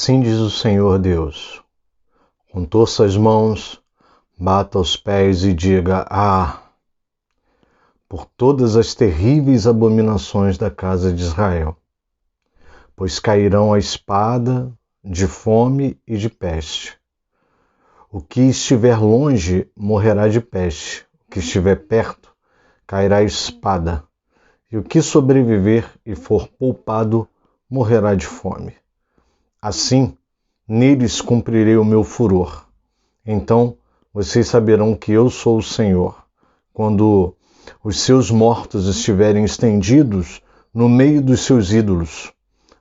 Assim diz o Senhor Deus: contorça as mãos, bata os pés e diga: por todas as terríveis abominações da casa de Israel, pois cairão a espada, de fome e de peste. O que estiver longe morrerá de peste, o que estiver perto cairá a espada, e o que sobreviver e for poupado morrerá de fome. Assim, neles cumprirei o meu furor. Então vocês saberão que eu sou o Senhor, quando os seus mortos estiverem estendidos no meio dos seus ídolos,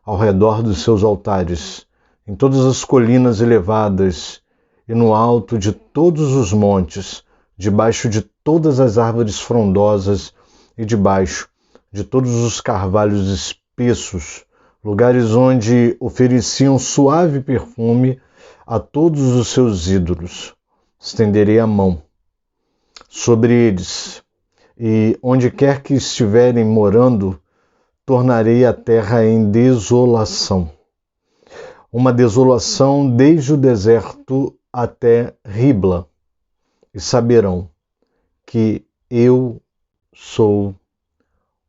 ao redor dos seus altares, em todas as colinas elevadas e no alto de todos os montes, debaixo de todas as árvores frondosas e debaixo de todos os carvalhos espessos, lugares onde ofereciam suave perfume a todos os seus ídolos. Estenderei a mão sobre eles, e onde quer que estiverem morando, tornarei a terra em desolação. Uma desolação desde o deserto até Ribla, e saberão que eu sou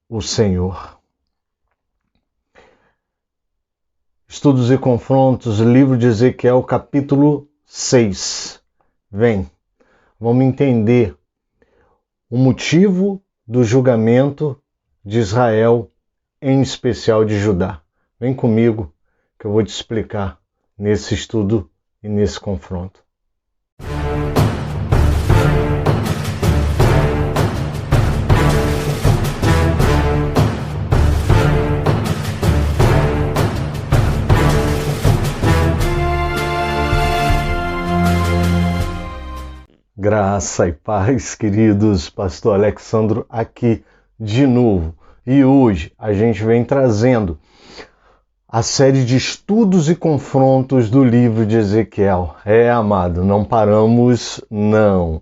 o Senhor. Estudos e Confrontos, livro de Ezequiel, capítulo 6. Vamos entender o motivo do julgamento de Israel, em especial de Judá. Vem comigo que eu vou te explicar nesse estudo e nesse confronto. Graça e paz, queridos. Pastor Alexandro aqui de novo. E hoje a gente vem trazendo a série de estudos e confrontos do livro de Ezequiel. Amado, não paramos, não.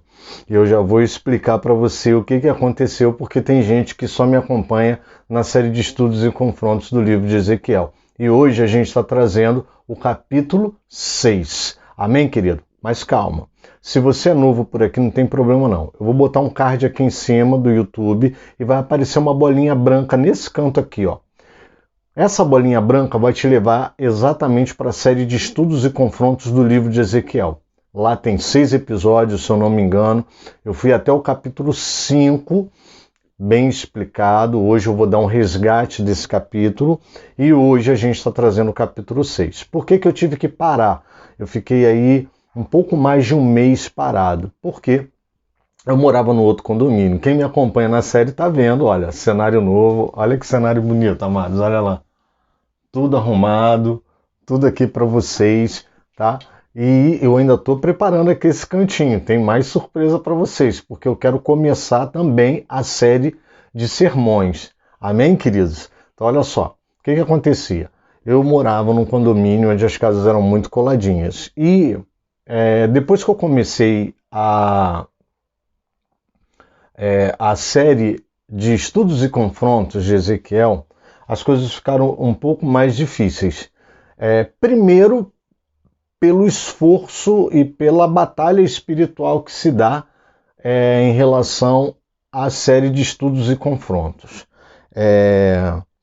Eu já vou explicar para você o que aconteceu, porque tem gente que só me acompanha na série de estudos e confrontos do livro de Ezequiel. E hoje a gente está trazendo o capítulo 6. Amém, querido? Mas calma. Se você é novo por aqui, não tem problema não. Eu vou botar um card aqui em cima do YouTube e vai aparecer uma bolinha branca nesse canto aqui, ó. Essa bolinha branca vai te levar exatamente para a série de estudos e confrontos do livro de Ezequiel. Lá tem 6 episódios, se eu não me engano. Eu fui até o capítulo 5, bem explicado. Hoje eu vou dar um resgate desse capítulo e hoje a gente está trazendo o capítulo 6. Por que eu tive que parar? Eu fiquei aí um pouco mais de um mês parado, porque eu morava no outro condomínio. Quem me acompanha na série tá vendo, olha, cenário novo, olha que cenário bonito, amados, olha lá. Tudo arrumado, tudo aqui para vocês, tá? E eu ainda estou preparando aqui esse cantinho, tem mais surpresa para vocês, porque eu quero começar também a série de sermões. Amém, queridos? Então olha só, o que acontecia? Eu morava num condomínio onde as casas eram muito coladinhas e depois que eu comecei a série de estudos e confrontos de Ezequiel, as coisas ficaram um pouco mais difíceis. Primeiro, pelo esforço e pela batalha espiritual que se dá em relação à série de estudos e confrontos.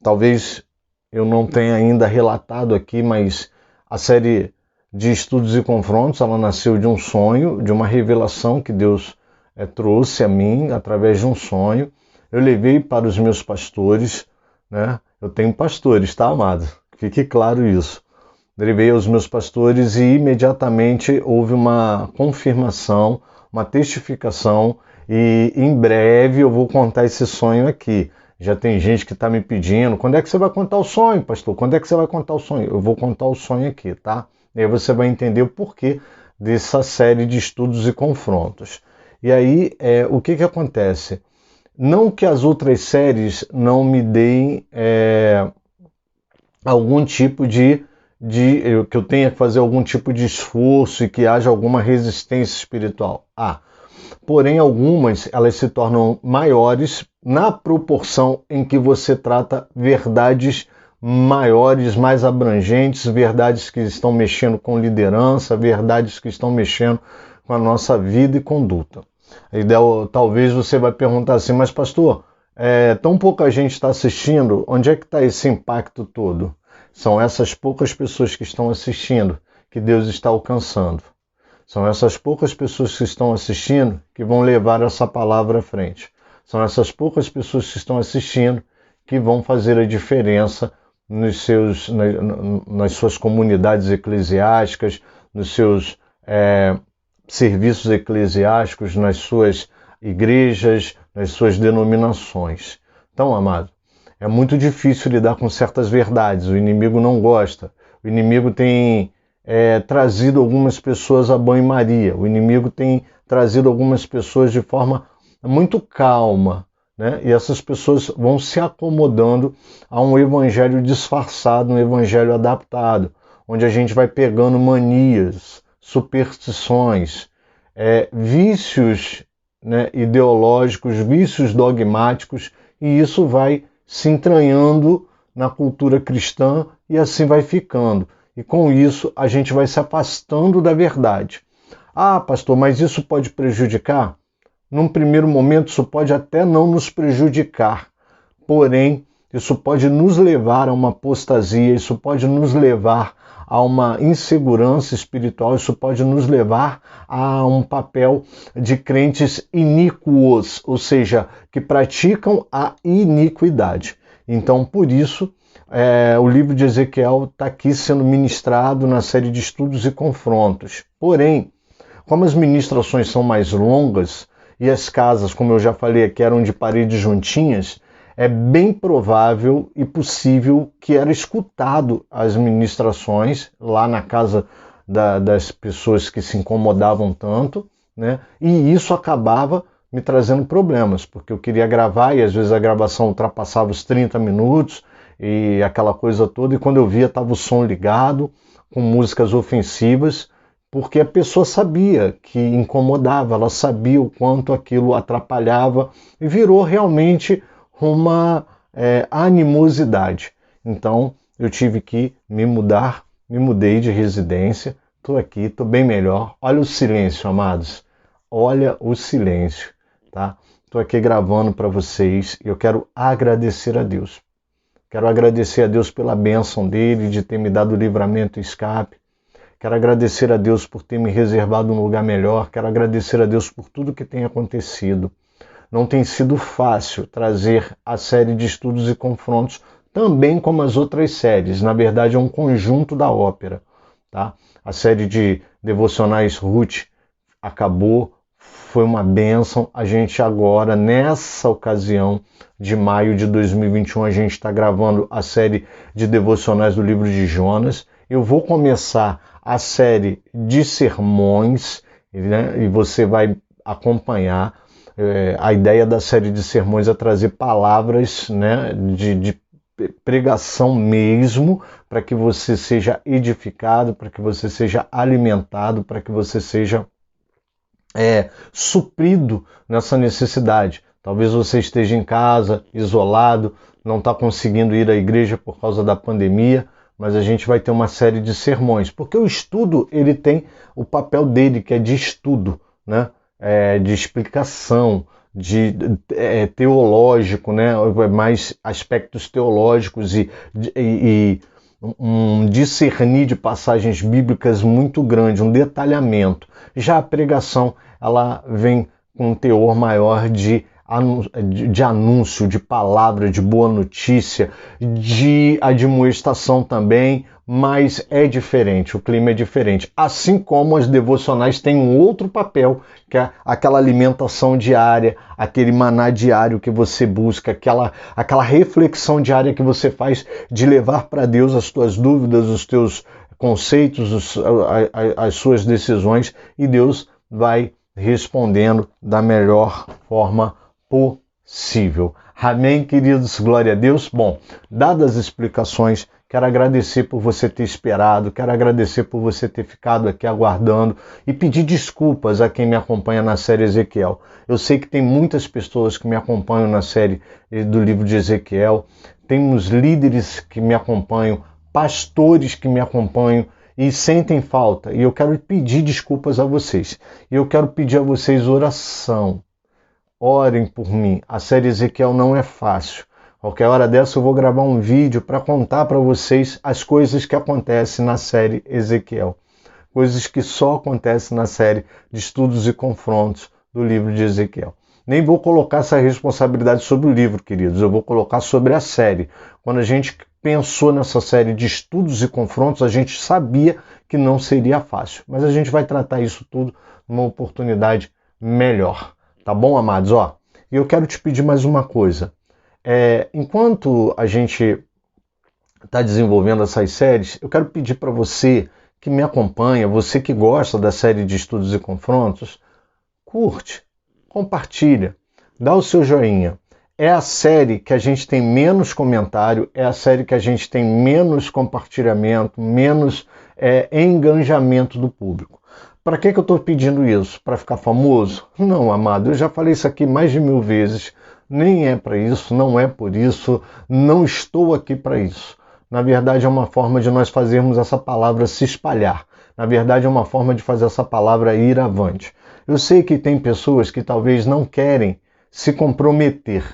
Talvez eu não tenha ainda relatado aqui, mas a série de estudos e confrontos, ela nasceu de um sonho, de uma revelação que Deus trouxe a mim através de um sonho. Eu levei para os meus pastores, né? Eu tenho pastores, tá, amado? Fique claro isso. Levei aos meus pastores e imediatamente houve uma confirmação, uma testificação e em breve eu vou contar esse sonho aqui. Já tem gente que está me pedindo, quando é que você vai contar o sonho, pastor? Quando é que você vai contar o sonho? Eu vou contar o sonho aqui, tá? E aí você vai entender o porquê dessa série de estudos e confrontos. E aí, o que acontece? Não que as outras séries não me deem algum tipo que eu tenha que fazer algum tipo de esforço e que haja alguma resistência espiritual. Porém, algumas elas se tornam maiores na proporção em que você trata verdades maiores, mais abrangentes, verdades que estão mexendo com liderança, verdades que estão mexendo com a nossa vida e conduta. E talvez você vai perguntar assim, mas pastor, tão pouca gente está assistindo, onde é que está esse impacto todo? São essas poucas pessoas que estão assistindo que Deus está alcançando. São essas poucas pessoas que estão assistindo que vão levar essa palavra à frente. São essas poucas pessoas que estão assistindo que vão fazer a diferença nas suas comunidades eclesiásticas, nos seus serviços eclesiásticos, nas suas igrejas, nas suas denominações. Então, amado, é muito difícil lidar com certas verdades. O inimigo não gosta. O inimigo tem trazido algumas pessoas a banho-maria. O inimigo tem trazido algumas pessoas de forma muito calma, né? E essas pessoas vão se acomodando a um evangelho disfarçado, um evangelho adaptado, onde a gente vai pegando manias, superstições, vícios, né, ideológicos, vícios dogmáticos, e isso vai se entranhando na cultura cristã e assim vai ficando. E com isso a gente vai se afastando da verdade. Ah, pastor, mas isso pode prejudicar? Num primeiro momento isso pode até não nos prejudicar, porém isso pode nos levar a uma apostasia, isso pode nos levar a uma insegurança espiritual, isso pode nos levar a um papel de crentes iníquos, ou seja, que praticam a iniquidade. Então, por isso, o livro de Ezequiel está aqui sendo ministrado na série de estudos e confrontos. Porém, como as ministrações são mais longas e as casas, como eu já falei aqui, eram de paredes juntinhas, é bem provável e possível que era escutado as ministrações lá na casa das pessoas que se incomodavam tanto, né? E isso acabava me trazendo problemas, porque eu queria gravar e às vezes a gravação ultrapassava os 30 minutos e aquela coisa toda, e quando eu via estava o som ligado, com músicas ofensivas, porque a pessoa sabia que incomodava, ela sabia o quanto aquilo atrapalhava e virou realmente uma animosidade. Então eu tive que me mudar, me mudei de residência, estou aqui, estou bem melhor. Olha o silêncio, amados, olha o silêncio, tá? Estou aqui gravando para vocês e eu quero agradecer a Deus. Quero agradecer a Deus pela bênção dele, de ter me dado livramento e escape. Quero agradecer a Deus por ter me reservado um lugar melhor. Quero agradecer a Deus por tudo que tem acontecido. Não tem sido fácil trazer a série de estudos e confrontos, também como as outras séries. Na verdade, é um conjunto da ópera, tá? A série de devocionais Ruth acabou, foi uma bênção. A gente agora, nessa ocasião de maio de 2021, a gente está gravando a série de devocionais do livro de Jonas. Eu vou começar a série de sermões, né? E você vai acompanhar. A ideia da série de sermões é trazer palavras, né, de pregação mesmo, para que você seja edificado, para que você seja alimentado, para que você seja suprido nessa necessidade. Talvez você esteja em casa, isolado, não está conseguindo ir à igreja por causa da pandemia, mas a gente vai ter uma série de sermões, porque o estudo ele tem o papel dele, que é de estudo, né? De explicação, de teológico, né? Mais aspectos teológicos e um discernir de passagens bíblicas muito grande, um detalhamento. Já a pregação, ela vem com um teor maior de anúncio, de palavra, de boa notícia, de admoestação também, mas é diferente, o clima é diferente. Assim como as devocionais têm um outro papel, que é aquela alimentação diária, aquele maná diário que você busca, aquela reflexão diária que você faz de levar para Deus as tuas dúvidas, os teus conceitos, as suas decisões, e Deus vai respondendo da melhor forma possível. Amém, queridos? Glória a Deus. Bom, dadas as explicações, quero agradecer por você ter esperado, quero agradecer por você ter ficado aqui aguardando e pedir desculpas a quem me acompanha na série Ezequiel. Eu sei que tem muitas pessoas que me acompanham na série do livro de Ezequiel, temos líderes que me acompanham, pastores que me acompanham e sentem falta. E eu quero pedir desculpas a vocês. E eu quero pedir a vocês oração. Orem por mim. A série Ezequiel não é fácil. Qualquer hora dessa eu vou gravar um vídeo para contar para vocês as coisas que acontecem na série Ezequiel. Coisas que só acontecem na série de estudos e confrontos do livro de Ezequiel. Nem vou colocar essa responsabilidade sobre o livro, queridos. Eu vou colocar sobre a série. Quando a gente pensou nessa série de estudos e confrontos, a gente sabia que não seria fácil. Mas a gente vai tratar isso tudo numa oportunidade melhor. Tá bom, amados? E eu quero te pedir mais uma coisa. Enquanto a gente está desenvolvendo essas séries, eu quero pedir para você que me acompanha, você que gosta da série de estudos e confrontos, curte, compartilha, dá o seu joinha. É a série que a gente tem menos comentário, é a série que a gente tem menos compartilhamento, menos engajamento do público. Para que eu estou pedindo isso? Para ficar famoso? Não, amado, eu já falei isso aqui mais de 1000 vezes. Nem é para isso, não é por isso, não estou aqui para isso. Na verdade, é uma forma de nós fazermos essa palavra se espalhar. Na verdade, é uma forma de fazer essa palavra ir avante. Eu sei que tem pessoas que talvez não querem se comprometer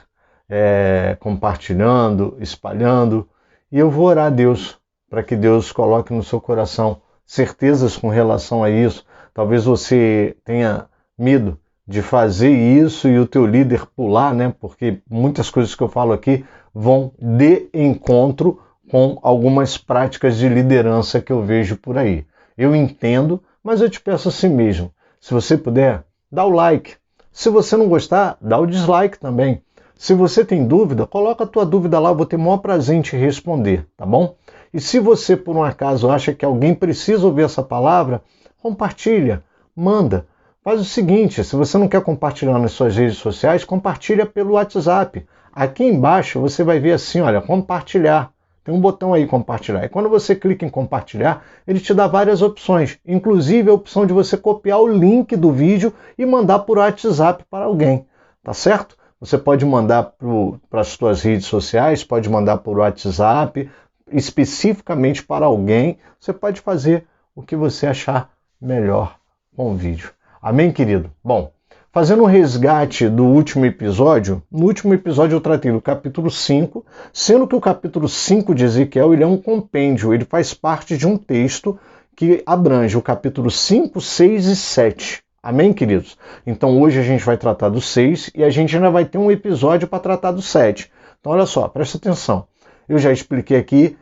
compartilhando, espalhando, e eu vou orar a Deus para que Deus coloque no seu coração certezas com relação a isso. Talvez você tenha medo de fazer isso e o teu líder pular, né? Porque muitas coisas que eu falo aqui vão de encontro com algumas práticas de liderança que eu vejo por aí. Eu entendo, mas eu te peço assim mesmo. Se você puder, dá o like. Se você não gostar, dá o dislike também. Se você tem dúvida, coloca a tua dúvida lá, eu vou ter o maior prazer em te responder, tá bom? E se você, por um acaso, acha que alguém precisa ouvir essa palavra, compartilha, manda. Faz o seguinte, se você não quer compartilhar nas suas redes sociais, compartilha pelo WhatsApp. Aqui embaixo você vai ver assim, olha, compartilhar. Tem um botão aí, compartilhar. E quando você clica em compartilhar, ele te dá várias opções. Inclusive a opção de você copiar o link do vídeo e mandar por WhatsApp para alguém. Tá certo? Você pode mandar para as suas redes sociais, pode mandar por WhatsApp, especificamente para alguém. Você pode fazer o que você achar melhor com o vídeo. Amém, querido? Bom, fazendo um resgate do último episódio, no último episódio eu tratei do capítulo 5, sendo que o capítulo 5 de Ezequiel ele é um compêndio, ele faz parte de um texto que abrange o capítulo 5, 6 e 7. Amém, queridos? Então hoje a gente vai tratar do 6 e a gente ainda vai ter um episódio para tratar do 7. Então olha só, presta atenção. Eu já expliquei aqui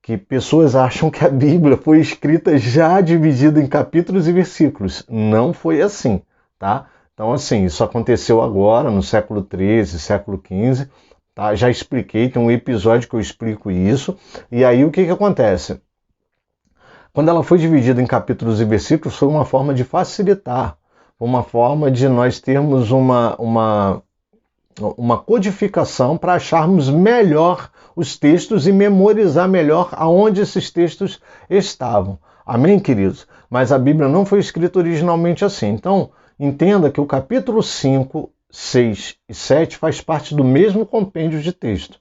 que pessoas acham que a Bíblia foi escrita já dividida em capítulos e versículos. Não foi assim, tá? Então, assim, isso aconteceu agora, no século XIII, século XV, tá? Já expliquei, tem um episódio que eu explico isso. E aí, o que acontece? Quando ela foi dividida em capítulos e versículos, foi uma forma de facilitar, uma forma de nós termos uma codificação para acharmos melhor os textos e memorizar melhor aonde esses textos estavam. Amém, queridos? Mas a Bíblia não foi escrita originalmente assim. Então, entenda que o capítulo 5, 6 e 7 faz parte do mesmo compêndio de texto.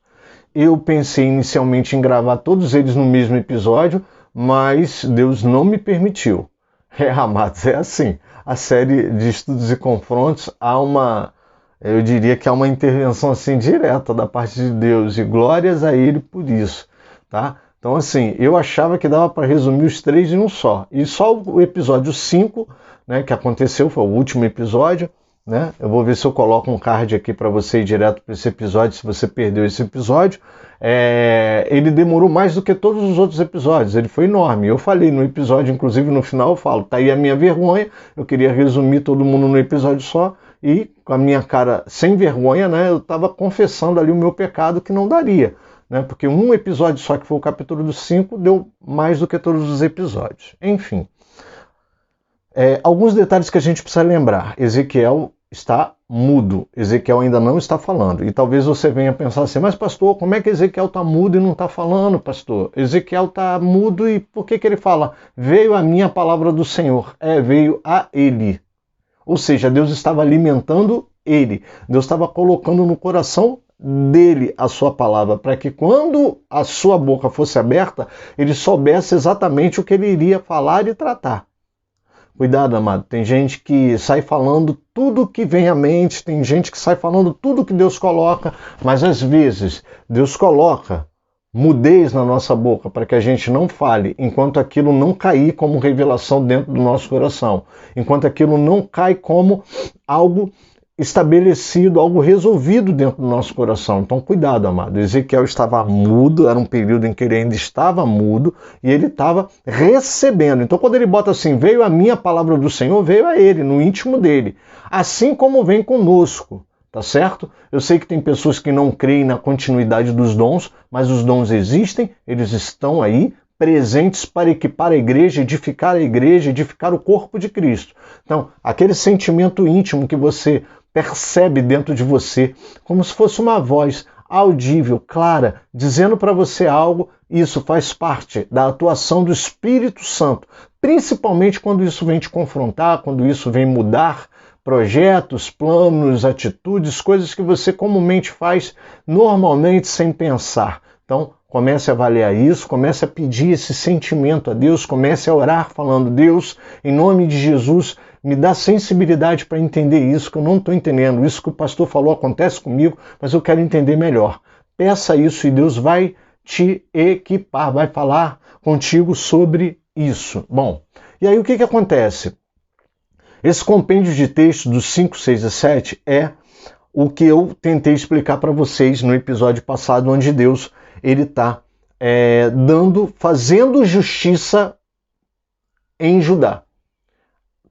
Eu pensei inicialmente em gravar todos eles no mesmo episódio, mas Deus não me permitiu. Amados, é assim. A série de estudos e confrontos eu diria que há uma intervenção assim direta da parte de Deus e glórias a Ele por isso, tá? Então assim, eu achava que dava para resumir os 3 em um só. E só o episódio 5, né, que aconteceu, foi o último episódio, né? Eu vou ver se eu coloco um card aqui para você ir direto para esse episódio, se você perdeu esse episódio. Ele demorou mais do que todos os outros episódios, ele foi enorme. Eu falei no episódio, inclusive no final eu falo, tá aí a minha vergonha, eu queria resumir todo mundo no episódio só, e com a minha cara sem vergonha, né, eu estava confessando ali o meu pecado que não daria, né, porque um episódio só, que foi o capítulo dos 5, deu mais do que todos os episódios. Enfim, alguns detalhes que a gente precisa lembrar. Ezequiel está mudo, Ezequiel ainda não está falando. E talvez você venha pensar assim, mas pastor, como é que Ezequiel está mudo e não está falando, pastor? Ezequiel está mudo e por que ele fala? Veio a minha palavra do Senhor, veio a ele. Ou seja, Deus estava alimentando ele. Deus estava colocando no coração dele a sua palavra, para que quando a sua boca fosse aberta, ele soubesse exatamente o que ele iria falar e tratar. Cuidado, amado, tem gente que sai falando tudo que vem à mente, tem gente que sai falando tudo que Deus coloca, mas às vezes Deus coloca mudez na nossa boca para que a gente não fale, enquanto aquilo não cair como revelação dentro do nosso coração, enquanto aquilo não cai como algo estabelecido, algo resolvido dentro do nosso coração. Então, cuidado, amado. Ezequiel estava mudo, era um período em que ele ainda estava mudo e ele estava recebendo. Então, quando ele bota assim, veio a minha palavra do Senhor, veio a ele, no íntimo dele. Assim como vem conosco, tá certo? Eu sei que tem pessoas que não creem na continuidade dos dons, mas os dons existem, eles estão aí, presentes para equipar a igreja, edificar o corpo de Cristo. Então, aquele sentimento íntimo que você percebe dentro de você, como se fosse uma voz audível, clara, dizendo para você algo, isso faz parte da atuação do Espírito Santo, principalmente quando isso vem te confrontar, quando isso vem mudar projetos, planos, atitudes, coisas que você comumente faz normalmente sem pensar. Então, comece a avaliar isso, comece a pedir esse sentimento a Deus, comece a orar falando, Deus, em nome de Jesus, me dá sensibilidade para entender isso, que eu não estou entendendo. Isso que o pastor falou acontece comigo, mas eu quero entender melhor. Peça isso e Deus vai te equipar, vai falar contigo sobre isso. Bom, e aí o que acontece? Esse compêndio de textos dos 5, 6 e 7 é o que eu tentei explicar para vocês no episódio passado, onde Deus ele está fazendo justiça em Judá.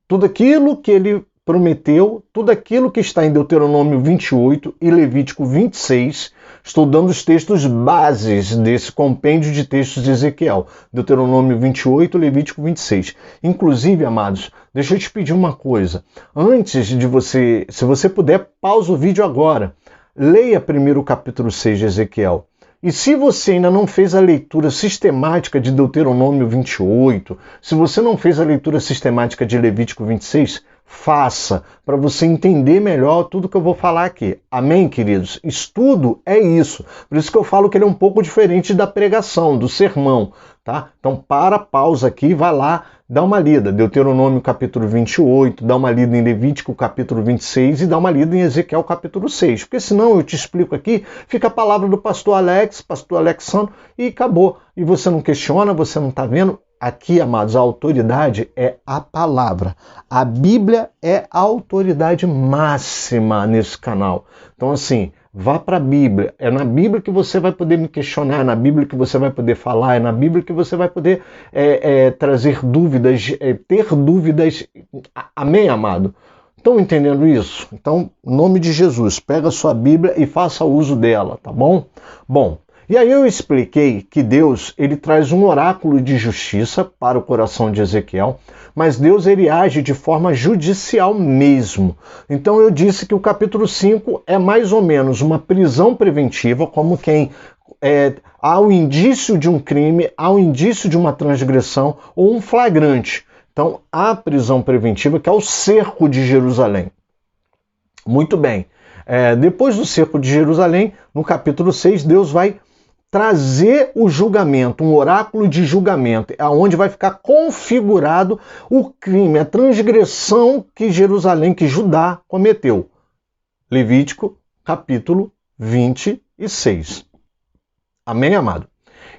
Tudo aquilo que ele prometeu, tudo aquilo que está em Deuteronômio 28 e Levítico 26, estou dando os textos bases desse compêndio de textos de Ezequiel. Deuteronômio 28, Levítico 26. Inclusive, amados, deixa eu te pedir uma coisa. Antes de você, se você puder, pausa o vídeo agora. Leia primeiro o capítulo 6 de Ezequiel. E se você ainda não fez a leitura sistemática de Deuteronômio 28, se você não fez a leitura sistemática de Levítico 26, faça, para você entender melhor tudo que eu vou falar aqui. Amém, queridos? Estudo é isso. Por isso que eu falo que ele é um pouco diferente da pregação, do sermão, tá? Então, pausa aqui, vai lá, dá uma lida. Deuteronômio capítulo 28, dá uma lida em Levítico capítulo 26 e dá uma lida em Ezequiel capítulo 6. Porque senão eu te explico aqui, fica a palavra do pastor Alex, pastor Alexandre e acabou. E você não questiona, você não está vendo. Aqui, amados, a autoridade é a palavra. A Bíblia é a autoridade máxima nesse canal. Então, assim, vá para a Bíblia. É na Bíblia que você vai poder me questionar, é na Bíblia que você vai poder falar, é na Bíblia que você vai poder trazer dúvidas, ter dúvidas. Amém, amado? Estão entendendo isso? Então, em nome de Jesus, pega a sua Bíblia e faça uso dela, tá bom? Bom, e aí eu expliquei que Deus ele traz um oráculo de justiça para o coração de Ezequiel, mas Deus ele age de forma judicial mesmo. Então eu disse que o capítulo 5 é mais ou menos uma prisão preventiva, como quem há o indício de um crime, há o indício de uma transgressão ou um flagrante. Então há a prisão preventiva, que é o cerco de Jerusalém. Muito bem. Depois do cerco de Jerusalém, no capítulo 6, Deus vai trazer o julgamento, um oráculo de julgamento, aonde vai ficar configurado o crime, a transgressão que Jerusalém, que Judá cometeu. Levítico, capítulo 26. Amém, amado?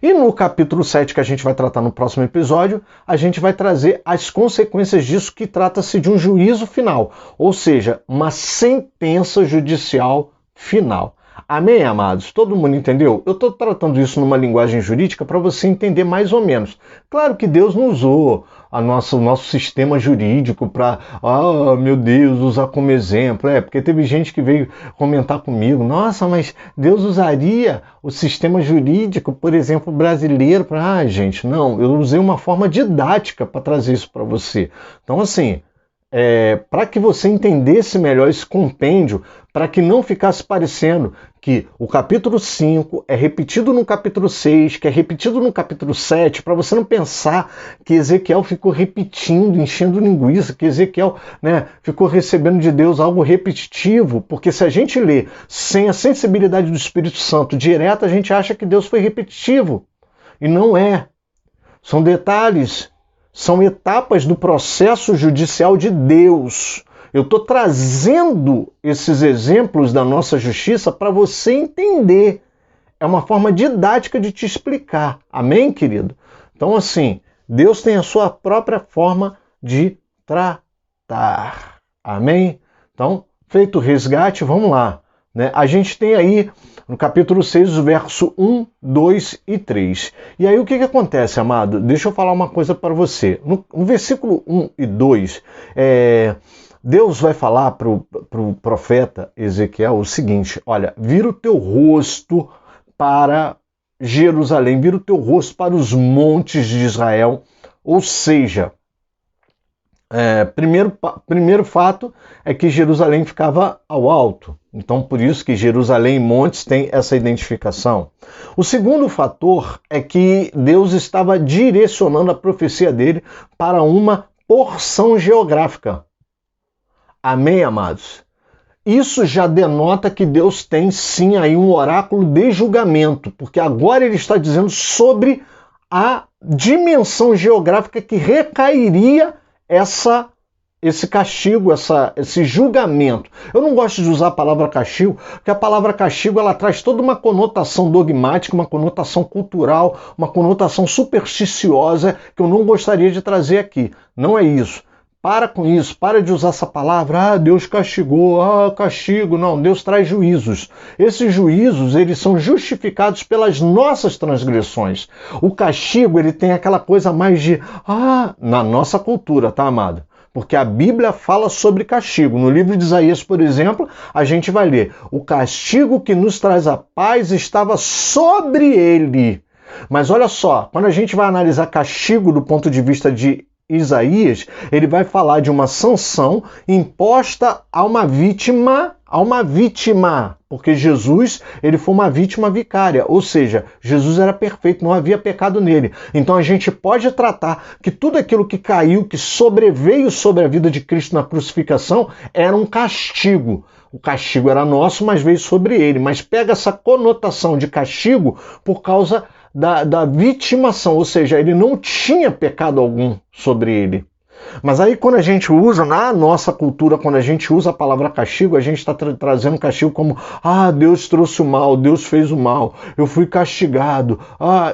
E no capítulo 7, que a gente vai tratar no próximo episódio, a gente vai trazer as consequências disso, que trata-se de um juízo final, ou seja, uma sentença judicial final. Amém, amados? Todo mundo entendeu? Eu estou tratando isso numa linguagem jurídica para você entender mais ou menos. Claro que Deus não usou o nosso sistema jurídico para, meu Deus, usar como exemplo. Porque teve gente que veio comentar comigo, nossa, mas Deus usaria o sistema jurídico, por exemplo, brasileiro para... gente, não, eu usei uma forma didática para trazer isso para você. Então, assim, para que você entendesse melhor esse compêndio, para que não ficasse parecendo que o capítulo 5 é repetido no capítulo 6, que é repetido no capítulo 7, para você não pensar que Ezequiel ficou repetindo, enchendo linguiça, que Ezequiel, ficou recebendo de Deus algo repetitivo, porque se a gente lê sem a sensibilidade do Espírito Santo direta, a gente acha que Deus foi repetitivo. E não é. São detalhes, são etapas do processo judicial de Deus. Eu estou trazendo esses exemplos da nossa justiça para você entender. É uma forma didática de te explicar. Amém, querido? Então, assim, Deus tem a sua própria forma de tratar. Amém? Então, feito o resgate, vamos lá. A gente tem aí no capítulo 6, o verso 1, 2 e 3. E aí o que acontece, amado? Deixa eu falar uma coisa para você. No versículo 1 e 2, Deus vai falar para o profeta Ezequiel o seguinte: olha, vira o teu rosto para Jerusalém, vira o teu rosto para os montes de Israel, ou seja, primeiro fato é que Jerusalém ficava ao alto. Então, por isso que Jerusalém e montes têm essa identificação. O segundo fator é que Deus estava direcionando a profecia dele para uma porção geográfica. Amém, amados? Isso já denota que Deus tem sim aí um oráculo de julgamento, porque agora ele está dizendo sobre a dimensão geográfica que recairia esse castigo, esse julgamento. Eu não gosto de usar a palavra castigo, porque a palavra castigo ela traz toda uma conotação dogmática, uma conotação cultural, uma conotação supersticiosa que eu não gostaria de trazer aqui. Não é isso. Para com isso, para de usar essa palavra, Deus castigou, castigo. Não, Deus traz juízos. Esses juízos, eles são justificados pelas nossas transgressões. O castigo, ele tem aquela coisa mais de, na nossa cultura, tá, amado? Porque a Bíblia fala sobre castigo. No livro de Isaías, por exemplo, a gente vai ler: o castigo que nos traz a paz estava sobre ele. Mas olha só, quando a gente vai analisar castigo do ponto de vista de Isaías, ele vai falar de uma sanção imposta a uma vítima, porque Jesus, ele foi uma vítima vicária, ou seja, Jesus era perfeito, não havia pecado nele. Então a gente pode tratar que tudo aquilo que caiu, que sobreveio sobre a vida de Cristo na crucificação, era um castigo. O castigo era nosso, mas veio sobre ele. Mas pega essa conotação de castigo por causa da vitimação, ou seja, ele não tinha pecado algum sobre ele. Mas aí quando a gente usa, na nossa cultura, quando a gente usa a palavra castigo, a gente está trazendo castigo como, Deus trouxe o mal, Deus fez o mal, eu fui castigado,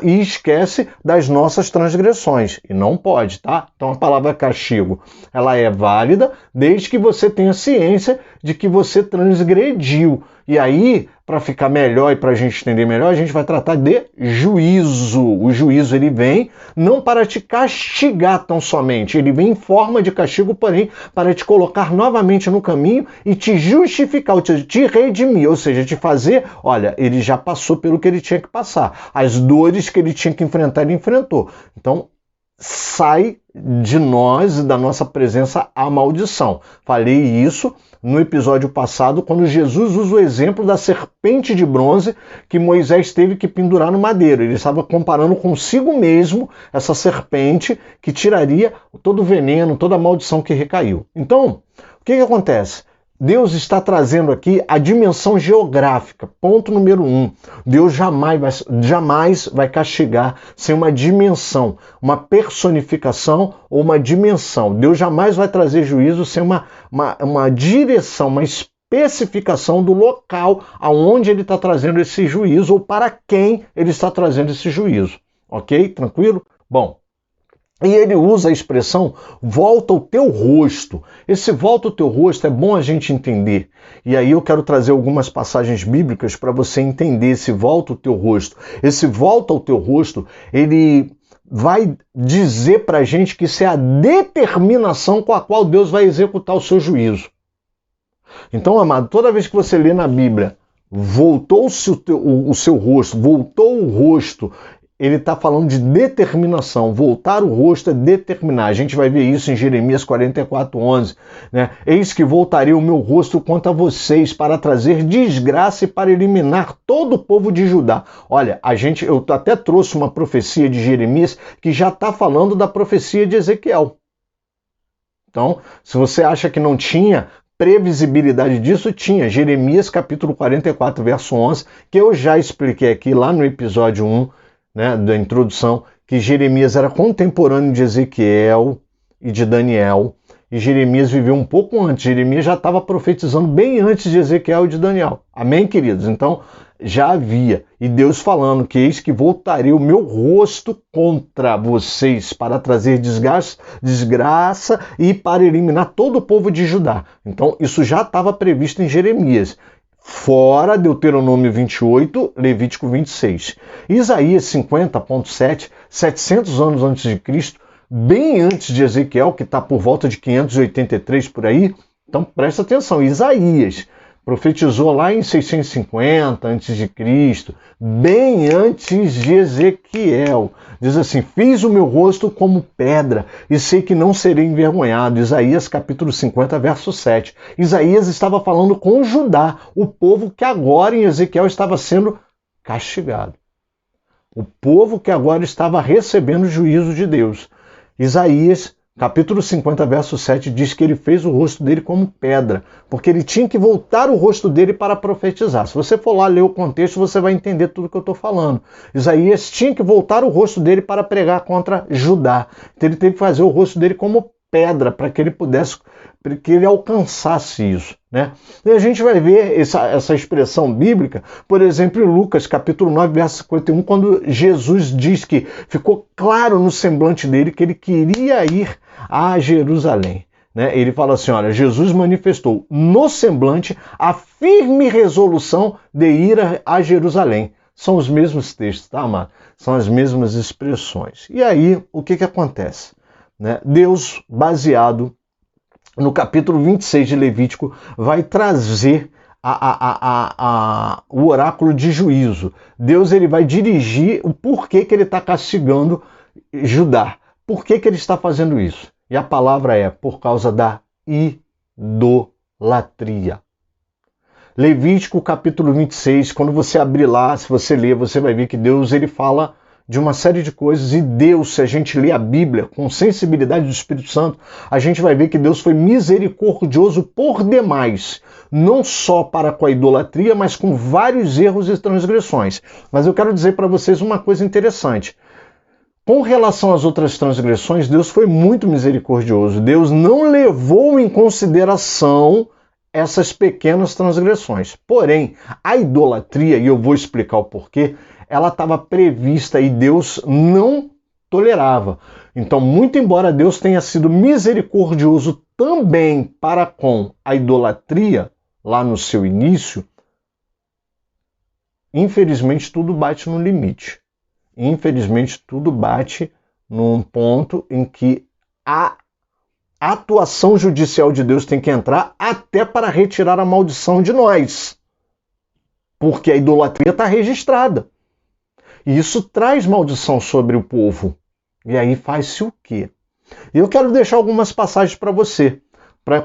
e esquece das nossas transgressões. E não pode, tá? Então a palavra castigo, ela é válida desde que você tenha ciência de que você transgrediu. E aí, para ficar melhor e para a gente entender melhor, a gente vai tratar de juízo. O juízo, ele vem não para te castigar tão somente, ele vem em forma de castigo, porém, para te colocar novamente no caminho e te justificar, te redimir, ou seja, te fazer, olha, ele já passou pelo que ele tinha que passar. As dores que ele tinha que enfrentar, ele enfrentou. Então, sai de nós e da nossa presença a maldição. Falei isso no episódio passado, quando Jesus usa o exemplo da serpente de bronze que Moisés teve que pendurar no madeiro. Ele estava comparando consigo mesmo essa serpente que tiraria todo o veneno, toda a maldição que recaiu. Então, o que acontece? Deus está trazendo aqui a dimensão geográfica. Ponto número 1. Deus jamais vai castigar sem uma dimensão, uma personificação ou uma dimensão. Deus jamais vai trazer juízo sem uma direção, uma especificação do local aonde ele está trazendo esse juízo ou para quem ele está trazendo esse juízo. Ok? Tranquilo? Bom. E ele usa a expressão volta o teu rosto. Esse volta o teu rosto é bom a gente entender. E aí eu quero trazer algumas passagens bíblicas para você entender esse volta o teu rosto. Esse volta o teu rosto, ele vai dizer para a gente que isso é a determinação com a qual Deus vai executar o seu juízo. Então, amado, toda vez que você lê na Bíblia, voltou-se o seu rosto, voltou o rosto, ele está falando de determinação. Voltar o rosto é determinar. A gente vai ver isso em Jeremias 44:11. Né? Eis que voltarei o meu rosto contra vocês para trazer desgraça e para eliminar todo o povo de Judá. Olha, eu até trouxe uma profecia de Jeremias que já está falando da profecia de Ezequiel. Então, se você acha que não tinha previsibilidade disso, tinha. Jeremias capítulo 44, verso 11, que eu já expliquei aqui lá no episódio 1, né, da introdução, que Jeremias era contemporâneo de Ezequiel e de Daniel, e Jeremias viveu um pouco antes. Jeremias já estava profetizando bem antes de Ezequiel e de Daniel. Amém, queridos? Então, já havia. E Deus falando que eis que voltarei o meu rosto contra vocês para trazer desgraça e para eliminar todo o povo de Judá. Então, isso já estava previsto em Jeremias. Fora Deuteronômio 28, Levítico 26. Isaías 50.7, 700 anos antes de Cristo, bem antes de Ezequiel, que está por volta de 583 por aí. Então presta atenção, Isaías profetizou lá em 650 a.C., bem antes de Ezequiel. Diz assim, fiz o meu rosto como pedra e sei que não serei envergonhado. Isaías capítulo 50, verso 7. Isaías estava falando com Judá, o povo que agora em Ezequiel estava sendo castigado. O povo que agora estava recebendo o juízo de Deus. Isaías capítulo 50, verso 7, diz que ele fez o rosto dele como pedra, porque ele tinha que voltar o rosto dele para profetizar. Se você for lá ler o contexto, você vai entender tudo que eu estou falando. Isaías tinha que voltar o rosto dele para pregar contra Judá. Então ele teve que fazer o rosto dele como pedra, para que ele pudesse, para que ele alcançasse isso. Né? E a gente vai ver essa expressão bíblica, por exemplo, em Lucas, capítulo 9, verso 51, quando Jesus diz que ficou claro no semblante dele que ele queria ir a Jerusalém. Né? Ele fala assim, olha, Jesus manifestou no semblante a firme resolução de ir a Jerusalém. São os mesmos textos, tá, amado? São as mesmas expressões. E aí, o que acontece? Né? Deus, baseado no capítulo 26 de Levítico, vai trazer o oráculo de juízo. Deus ele vai dirigir o porquê que ele está castigando Judá. Por que ele está fazendo isso? E a palavra é por causa da idolatria. Levítico capítulo 26, quando você abrir lá, se você ler, você vai ver que Deus ele fala de uma série de coisas, e Deus, se a gente lê a Bíblia com sensibilidade do Espírito Santo, a gente vai ver que Deus foi misericordioso por demais, não só para com a idolatria, mas com vários erros e transgressões. Mas eu quero dizer para vocês uma coisa interessante. Com relação às outras transgressões, Deus foi muito misericordioso. Deus não levou em consideração essas pequenas transgressões. Porém, a idolatria, e eu vou explicar o porquê, ela estava prevista e Deus não tolerava. Então, muito embora Deus tenha sido misericordioso também para com a idolatria, lá no seu início, infelizmente tudo bate no limite. Infelizmente tudo bate num ponto em que a atuação judicial de Deus tem que entrar até para retirar a maldição de nós. Porque a idolatria está registrada. E isso traz maldição sobre o povo. E aí faz-se o quê? Eu quero deixar algumas passagens para você,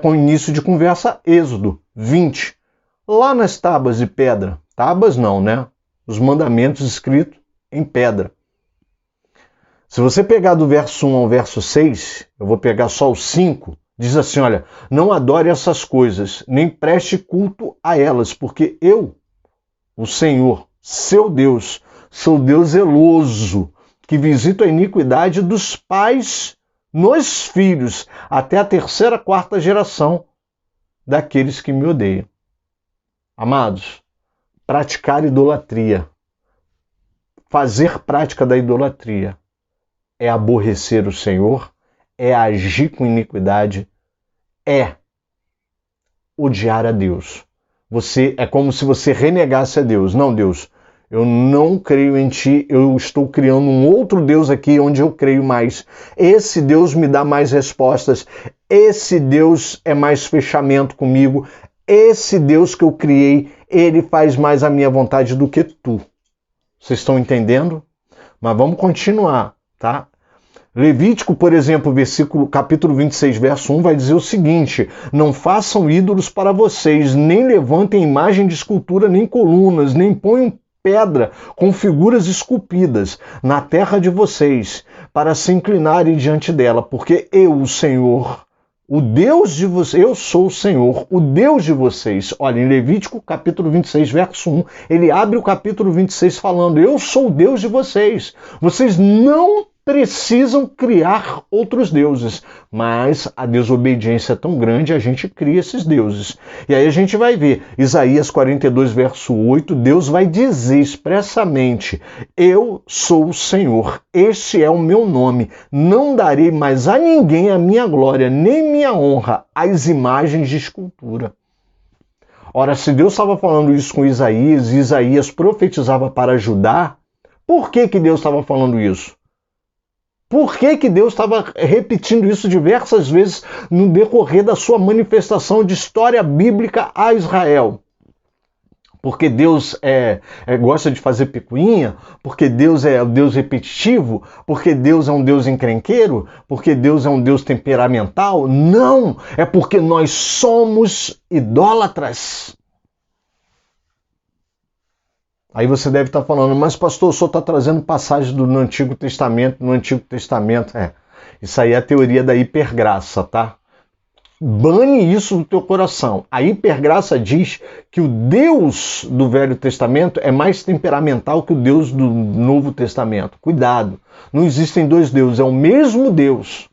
com início de conversa, Êxodo 20. Lá nas tábuas de pedra. Tábuas não, né? Os mandamentos escritos em pedra. Se você pegar do verso 1 ao verso 6, eu vou pegar só o 5, diz assim, olha, não adore essas coisas, nem preste culto a elas, porque eu, o Senhor, seu Deus, sou Deus zeloso, que visito a iniquidade dos pais nos filhos, até a 3ª, 4ª geração daqueles que me odeiam. Amados, praticar idolatria, fazer prática da idolatria, é aborrecer o Senhor, é agir com iniquidade, é odiar a Deus. É como se você renegasse a Deus. Não, Deus, eu não creio em ti, eu estou criando um outro Deus aqui onde eu creio mais. Esse Deus me dá mais respostas, esse Deus é mais fechamento comigo, esse Deus que eu criei, ele faz mais a minha vontade do que tu. Vocês estão entendendo? Mas vamos continuar, tá? Levítico, por exemplo, capítulo 26, verso 1, vai dizer o seguinte: não façam ídolos para vocês, nem levantem imagem de escultura, nem colunas, nem ponham pedra com figuras esculpidas na terra de vocês, para se inclinarem diante dela, porque eu, o Senhor, o Deus de vocês, eu sou o Senhor, o Deus de vocês. Olha, em Levítico, capítulo 26, verso 1, ele abre o capítulo 26 falando: eu sou o Deus de vocês. Vocês não precisam criar outros deuses, mas a desobediência é tão grande, a gente cria esses deuses. E aí a gente vai ver, Isaías 42, verso 8, Deus vai dizer expressamente: eu sou o Senhor, este é o meu nome, não darei mais a ninguém a minha glória, nem minha honra, às imagens de escultura. Ora, se Deus estava falando isso com Isaías, e Isaías profetizava para Judá, por que Deus estava falando isso? Por que Deus estava repetindo isso diversas vezes no decorrer da sua manifestação de história bíblica a Israel? Porque Deus gosta de fazer picuinha? Porque Deus é um Deus repetitivo? Porque Deus é um Deus encrenqueiro? Porque Deus é um Deus temperamental? Não! É porque nós somos idólatras. Aí você deve estar falando: mas pastor, o senhor está trazendo passagens do Antigo Testamento, no Antigo Testamento. Isso aí é a teoria da hipergraça, tá? Bane isso do teu coração. A hipergraça diz que o Deus do Velho Testamento é mais temperamental que o Deus do Novo Testamento. Cuidado, não existem dois deuses, é o mesmo Deus.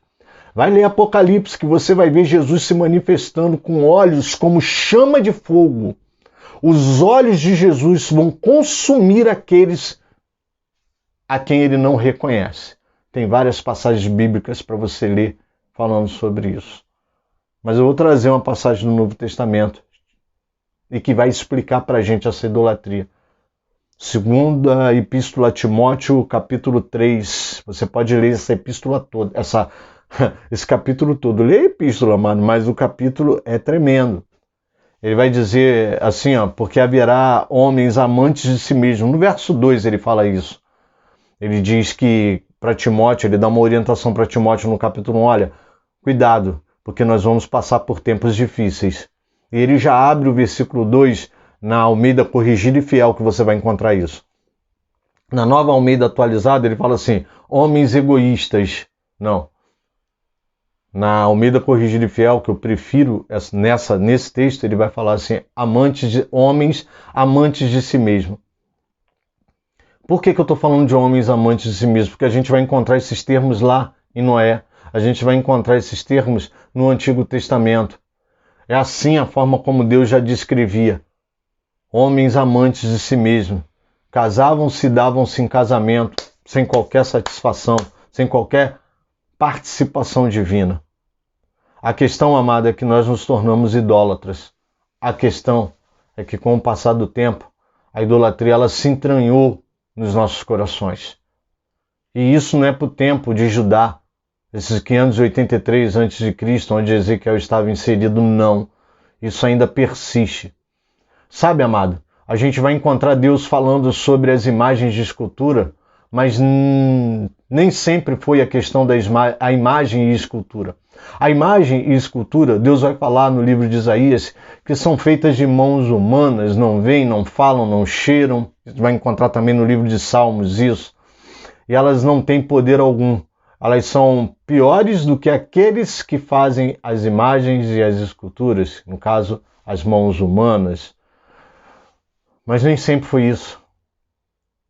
Vai ler Apocalipse que você vai ver Jesus se manifestando com olhos como chama de fogo. Os olhos de Jesus vão consumir aqueles a quem ele não reconhece. Tem várias passagens bíblicas para você ler falando sobre isso. Mas eu vou trazer uma passagem do Novo Testamento e que vai explicar para a gente essa idolatria. Segunda Epístola a Timóteo, capítulo 3. Você pode ler essa epístola toda, esse capítulo todo. Lê a epístola, mano, mas o capítulo é tremendo. Ele vai dizer assim, porque haverá homens amantes de si mesmos. No verso 2 ele fala isso. Ele diz que para Timóteo, ele dá uma orientação para Timóteo no capítulo 1, olha, cuidado, porque nós vamos passar por tempos difíceis. E ele já abre o versículo 2 na Almeida Corrigida e Fiel, que você vai encontrar isso. Na Nova Almeida Atualizada, ele fala assim, homens egoístas. Não. Na Almeida Corrigida e Fiel, que eu prefiro nesse texto, ele vai falar assim, homens amantes de si mesmo. Por que eu estou falando de homens amantes de si mesmo? Porque a gente vai encontrar esses termos lá em Noé. A gente vai encontrar esses termos no Antigo Testamento. É assim a forma como Deus já descrevia. Homens amantes de si mesmo. Casavam-se e davam-se em casamento, sem qualquer satisfação, sem qualquer participação divina. A questão, amada, é que nós nos tornamos idólatras. A questão é que, com o passar do tempo, a idolatria ela se entranhou nos nossos corações. E isso não é para o tempo de Judá, esses 583 a.C., onde Ezequiel estava inserido, não. Isso ainda persiste. Sabe, amado, a gente vai encontrar Deus falando sobre as imagens de escultura, mas nem sempre foi a questão da imagem e escultura. A imagem e escultura, Deus vai falar no livro de Isaías, que são feitas de mãos humanas, não veem, não falam, não cheiram. Você vai encontrar também no livro de Salmos isso. E elas não têm poder algum. Elas são piores do que aqueles que fazem as imagens e as esculturas, no caso, as mãos humanas. Mas nem sempre foi isso.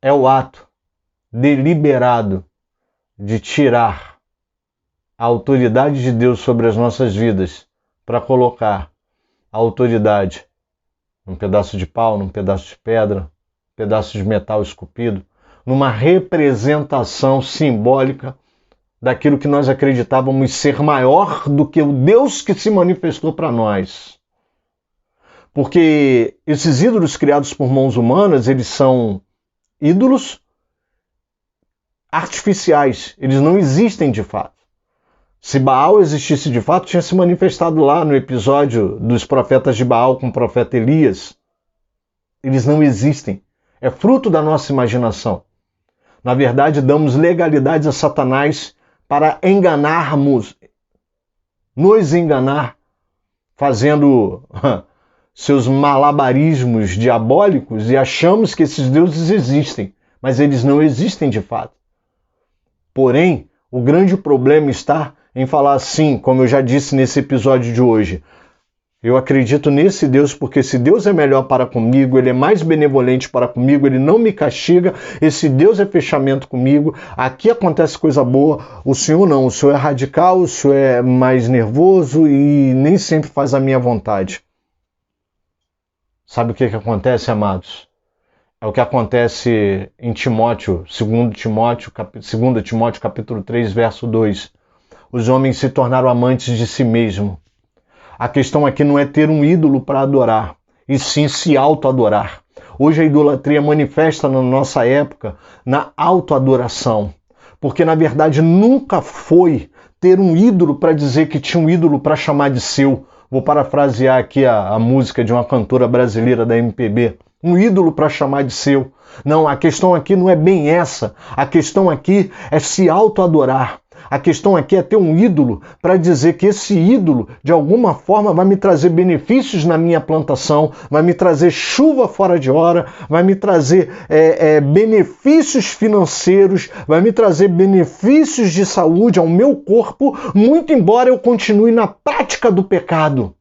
É o ato deliberado de tirar a autoridade de Deus sobre as nossas vidas para colocar a autoridade num pedaço de pau, num pedaço de pedra, um pedaço de metal esculpido, numa representação simbólica daquilo que nós acreditávamos ser maior do que o Deus que se manifestou para nós. Porque esses ídolos criados por mãos humanas, eles são ídolos artificiais, eles não existem de fato. Se Baal existisse de fato, tinha se manifestado lá no episódio dos profetas de Baal com o profeta Elias. Eles não existem. É fruto da nossa imaginação. Na verdade, damos legalidade a Satanás para nos enganar, fazendo seus malabarismos diabólicos, e achamos que esses deuses existem, mas eles não existem de fato. Porém, o grande problema está em falar assim, como eu já disse nesse episódio de hoje. Eu acredito nesse Deus porque esse Deus é melhor para comigo, Ele é mais benevolente para comigo, Ele não me castiga, esse Deus é fechamento comigo, aqui acontece coisa boa, o Senhor não, o Senhor é radical, o Senhor é mais nervoso e nem sempre faz a minha vontade. Sabe o que acontece, amados? É o que acontece em Timóteo, 2 Timóteo capítulo 3, verso 2. Os homens se tornaram amantes de si mesmos. A questão aqui não é ter um ídolo para adorar, e sim se auto-adorar. Hoje a idolatria manifesta na nossa época na auto-adoração, porque na verdade nunca foi ter um ídolo para dizer que tinha um ídolo para chamar de seu. Vou parafrasear aqui a música de uma cantora brasileira da MPB. Um ídolo para chamar de seu. Não, a questão aqui não é bem essa. A questão aqui é se auto-adorar. A questão aqui é ter um ídolo para dizer que esse ídolo, de alguma forma, vai me trazer benefícios na minha plantação, vai me trazer chuva fora de hora, vai me trazer benefícios financeiros, vai me trazer benefícios de saúde ao meu corpo, muito embora eu continue na prática do pecado.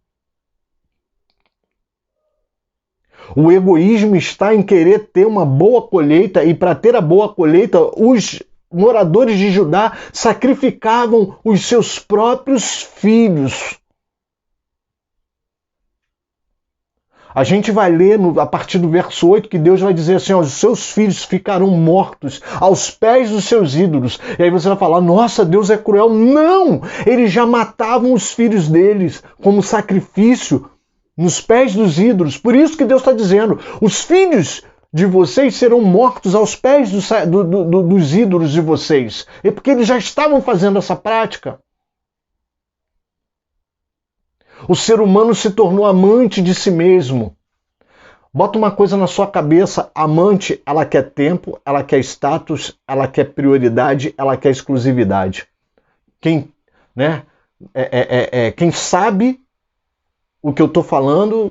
O egoísmo está em querer ter uma boa colheita, e para ter a boa colheita, os moradores de Judá sacrificavam os seus próprios filhos. A gente vai ler a partir do verso 8 que Deus vai dizer assim, ó, os seus filhos ficarão mortos aos pés dos seus ídolos. E aí você vai falar, nossa, Deus é cruel. Não! Eles já matavam os filhos deles como sacrifício nos pés dos ídolos. Por isso que Deus está dizendo, os filhos de vocês serão mortos aos pés dos ídolos de vocês. É porque eles já estavam fazendo essa prática. O ser humano se tornou amante de si mesmo. Bota uma coisa na sua cabeça, amante, ela quer tempo, ela quer status, ela quer prioridade, ela quer exclusividade. Quem sabe o que eu estou falando,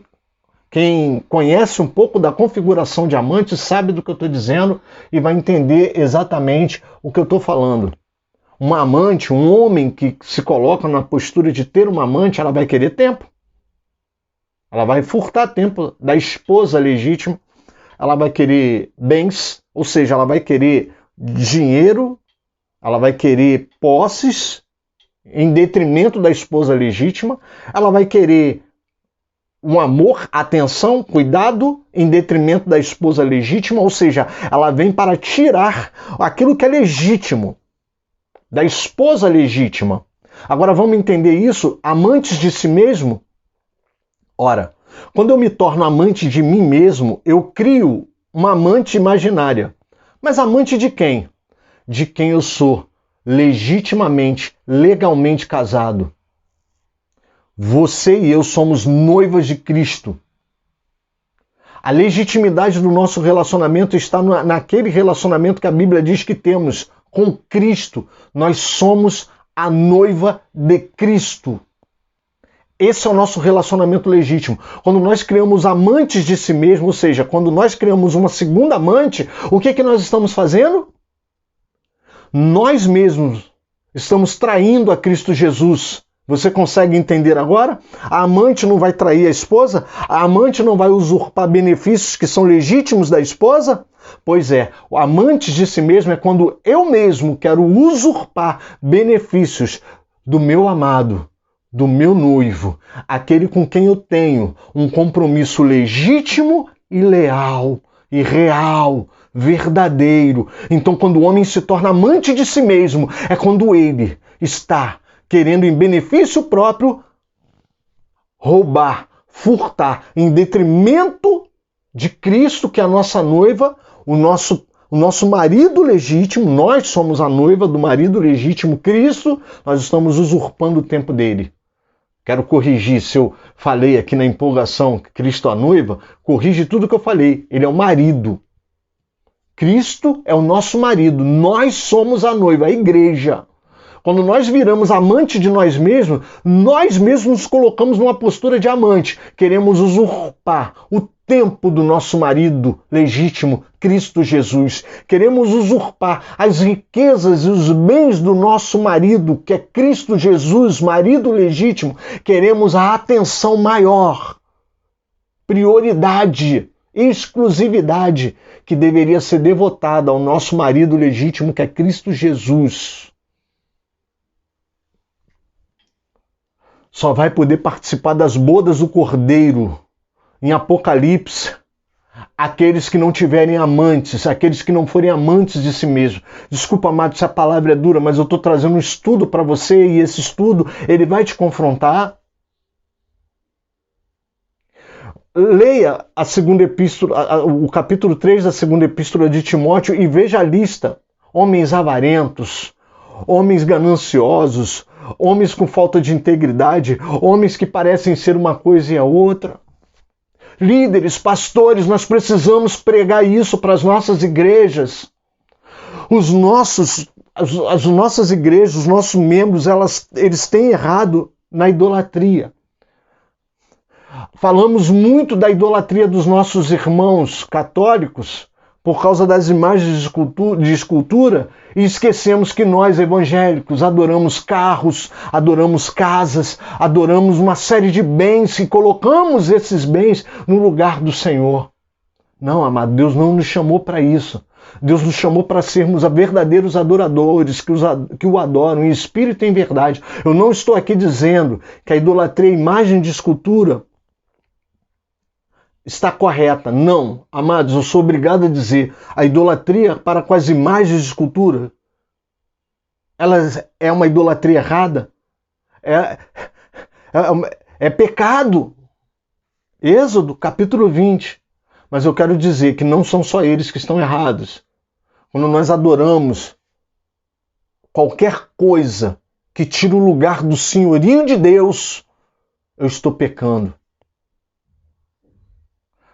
quem conhece um pouco da configuração de amante sabe do que eu estou dizendo e vai entender exatamente o que eu estou falando. Uma amante, um homem que se coloca na postura de ter uma amante, ela vai querer tempo. Ela vai furtar tempo da esposa legítima, ela vai querer bens, ou seja, ela vai querer dinheiro, ela vai querer posses em detrimento da esposa legítima, ela vai querer um amor, atenção, cuidado, em detrimento da esposa legítima, ou seja, ela vem para tirar aquilo que é legítimo da esposa legítima. Agora vamos entender isso, amantes de si mesmo? Ora, quando eu me torno amante de mim mesmo, eu crio uma amante imaginária. Mas amante de quem? De quem eu sou legitimamente, legalmente casado. Você e eu somos noivas de Cristo. A legitimidade do nosso relacionamento está naquele relacionamento que a Bíblia diz que temos com Cristo. Nós somos a noiva de Cristo. Esse é o nosso relacionamento legítimo. Quando nós criamos amantes de si mesmo, ou seja, quando nós criamos uma segunda amante, o que nós estamos fazendo? Nós mesmos estamos traindo a Cristo Jesus. Você consegue entender agora? A amante não vai trair a esposa? A amante não vai usurpar benefícios que são legítimos da esposa? Pois é, o amante de si mesmo é quando eu mesmo quero usurpar benefícios do meu amado, do meu noivo, aquele com quem eu tenho um compromisso legítimo e leal, e real, verdadeiro. Então, quando o homem se torna amante de si mesmo, é quando ele está querendo em benefício próprio roubar, furtar, em detrimento de Cristo, que é a nossa noiva, o nosso marido legítimo. Nós somos a noiva do marido legítimo Cristo, nós estamos usurpando o tempo dele. Quero corrigir, se eu falei aqui na empolgação Cristo a noiva, corrige tudo que eu falei. Ele é o marido. Cristo é o nosso marido, nós somos a noiva, a igreja. Quando nós viramos amante de nós mesmos nos colocamos numa postura de amante. Queremos usurpar o tempo do nosso marido legítimo, Cristo Jesus. Queremos usurpar as riquezas e os bens do nosso marido, que é Cristo Jesus, marido legítimo. Queremos a atenção maior, prioridade, exclusividade, que deveria ser devotada ao nosso marido legítimo, que é Cristo Jesus. Só vai poder participar das bodas do Cordeiro em Apocalipse aqueles que não tiverem amantes, aqueles que não forem amantes de si mesmos. Desculpa, amado, se a palavra é dura, mas eu estou trazendo um estudo para você e esse estudo ele vai te confrontar. Leia a segunda epístola, o capítulo 3 da segunda epístola de Timóteo e veja a lista. Homens avarentos, homens gananciosos, homens com falta de integridade, homens que parecem ser uma coisa e a outra. Líderes, pastores, nós precisamos pregar isso para as nossas igrejas. As nossas igrejas, os nossos membros, eles têm errado na idolatria. Falamos muito da idolatria dos nossos irmãos católicos por causa das imagens de escultura e esquecemos que nós, evangélicos, adoramos carros, adoramos casas, adoramos uma série de bens e colocamos esses bens no lugar do Senhor. Não, amado, Deus não nos chamou para isso. Deus nos chamou para sermos verdadeiros adoradores, que o adoram em espírito e em verdade. Eu não estou aqui dizendo que a idolatria é imagem de escultura está correta. Não, amados, eu sou obrigado a dizer, a idolatria para com as imagens de escultura, ela é uma idolatria errada, é pecado. Êxodo, capítulo 20. Mas eu quero dizer que não são só eles que estão errados. Quando nós adoramos qualquer coisa que tira o lugar do senhorio de Deus, eu estou pecando.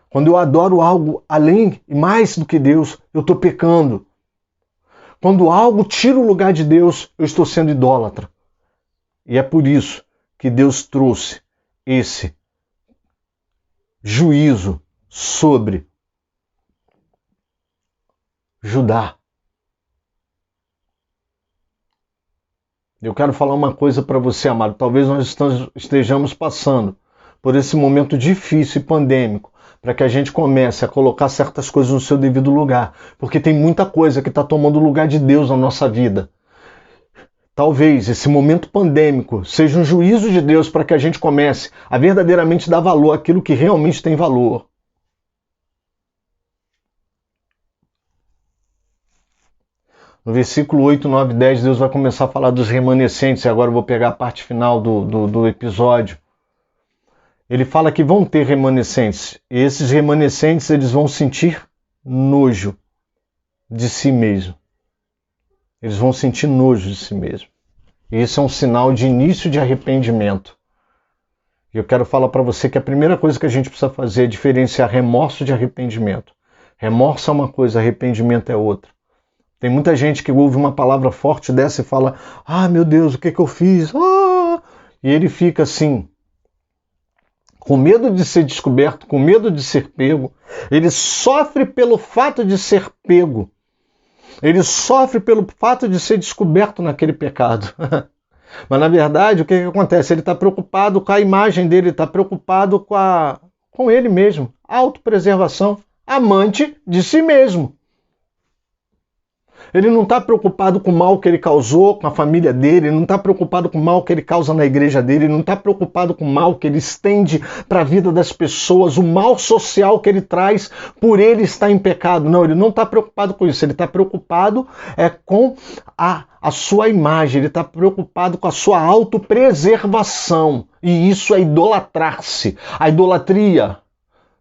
Quando eu adoro algo além e mais do que Deus, eu estou pecando. Quando algo tira o lugar de Deus, eu estou sendo idólatra. E é por isso que Deus trouxe esse juízo sobre Judá. Eu quero falar uma coisa para você, amado. Talvez nós estejamos passando por esse momento difícil e pandêmico, para que a gente comece a colocar certas coisas no seu devido lugar, porque tem muita coisa que está tomando o lugar de Deus na nossa vida. Talvez esse momento pandêmico seja um juízo de Deus para que a gente comece a verdadeiramente dar valor àquilo que realmente tem valor. No versículo 8, 9 e 10, Deus vai começar a falar dos remanescentes, e agora eu vou pegar a parte final do episódio. Ele fala que vão ter remanescentes, e esses remanescentes eles vão sentir nojo de si mesmo. Eles vão sentir nojo de si mesmo. E isso é um sinal de início de arrependimento. E eu quero falar para você que a primeira coisa que a gente precisa fazer é diferenciar remorso de arrependimento. Remorso é uma coisa, arrependimento é outra. Tem muita gente que ouve uma palavra forte dessa e fala: ah, meu Deus, o que eu fiz? Ah! E ele fica assim, com medo de ser descoberto, com medo de ser pego. Ele sofre pelo fato de ser pego. Ele sofre pelo fato de ser descoberto naquele pecado. Mas, na verdade, o que acontece? Ele está preocupado com a imagem dele, está preocupado com ele mesmo. Autopreservação, amante de si mesmo. Ele não está preocupado com o mal que ele causou com a família dele, ele não está preocupado com o mal que ele causa na igreja dele, ele não está preocupado com o mal que ele estende para a vida das pessoas, o mal social que ele traz por ele estar em pecado. Não, ele não está preocupado com isso, ele está preocupado com a sua imagem, ele está preocupado com a sua autopreservação. E isso é idolatrar-se. A idolatria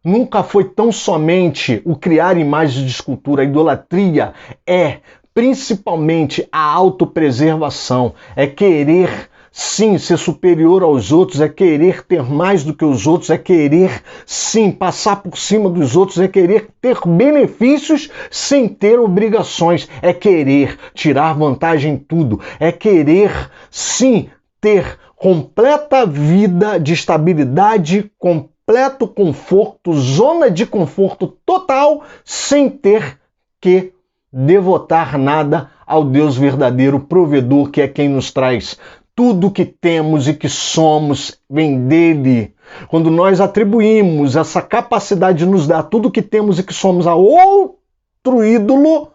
nunca foi tão somente o criar imagens de escultura. A idolatria é principalmente a autopreservação, é querer sim, ser superior aos outros, é querer ter mais do que os outros, é querer, sim, passar por cima dos outros, é querer ter benefícios sem ter obrigações, é querer tirar vantagem em tudo, é querer, sim, ter completa vida de estabilidade, completo conforto, zona de conforto total, sem ter que devotar nada ao Deus verdadeiro, provedor, que é quem nos traz tudo que temos e que somos, vem dele. Quando nós atribuímos essa capacidade de nos dar tudo que temos e que somos a outro ídolo,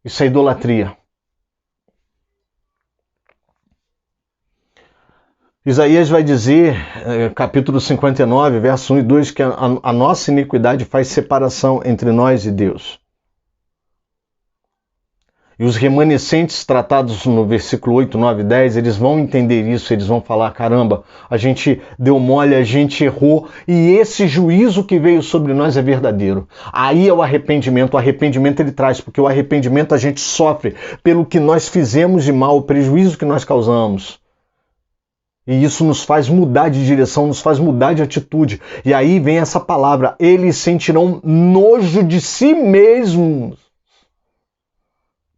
isso é idolatria. Isaías vai dizer, capítulo 59, verso 1 e 2, que a nossa iniquidade faz separação entre nós e Deus. E os remanescentes tratados no versículo 8, 9 e 10, eles vão entender isso, eles vão falar, caramba, a gente deu mole, a gente errou, e esse juízo que veio sobre nós é verdadeiro. Aí é o arrependimento ele traz, porque o arrependimento a gente sofre pelo que nós fizemos de mal, o prejuízo que nós causamos. E isso nos faz mudar de direção, nos faz mudar de atitude. E aí vem essa palavra, eles sentirão nojo de si mesmos.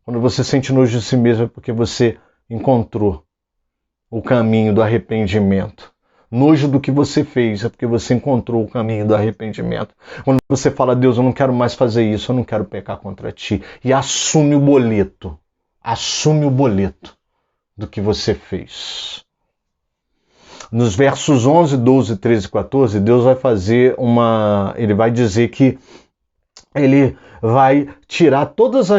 Quando você sente nojo de si mesmo é porque você encontrou o caminho do arrependimento. Nojo do que você fez é porque você encontrou o caminho do arrependimento. Quando você fala, Deus, eu não quero mais fazer isso, eu não quero pecar contra ti. E assume o boleto do que você fez. Nos versos 11, 12, 13 e 14, Deus vai fazer ele vai dizer que ele vai tirar todos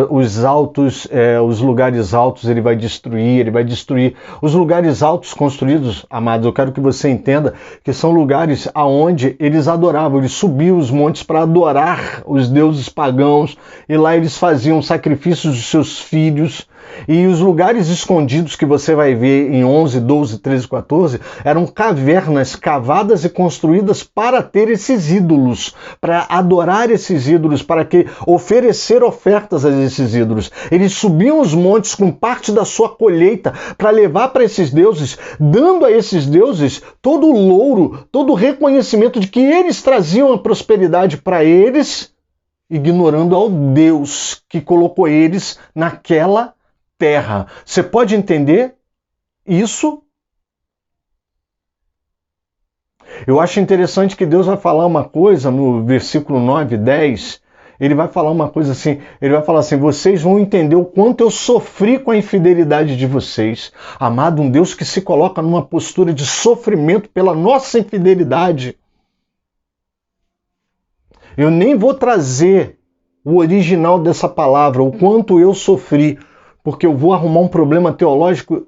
os altos, os lugares altos, ele vai destruir os lugares altos construídos, amados. Eu quero que você entenda que são lugares aonde eles adoravam, eles subiam os montes para adorar os deuses pagãos, e lá eles faziam sacrifícios dos seus filhos. E os lugares escondidos que você vai ver em 11, 12, 13 e 14 eram cavernas cavadas e construídas para ter esses ídolos, para adorar esses ídolos, para que oferecer ofertas a esses ídolos. Eles subiam os montes com parte da sua colheita para levar para esses deuses, dando a esses deuses todo o louro, todo o reconhecimento de que eles traziam a prosperidade para eles, ignorando ao Deus que colocou eles naquela terra. Você pode entender isso? Eu acho interessante que Deus vai falar uma coisa no versículo 9 e 10. Ele vai falar uma coisa assim, ele vai falar assim, vocês vão entender o quanto eu sofri com a infidelidade de vocês. Amado, um Deus que se coloca numa postura de sofrimento pela nossa infidelidade. Eu nem vou trazer o original dessa palavra, o quanto eu sofri, porque eu vou arrumar um problema teológico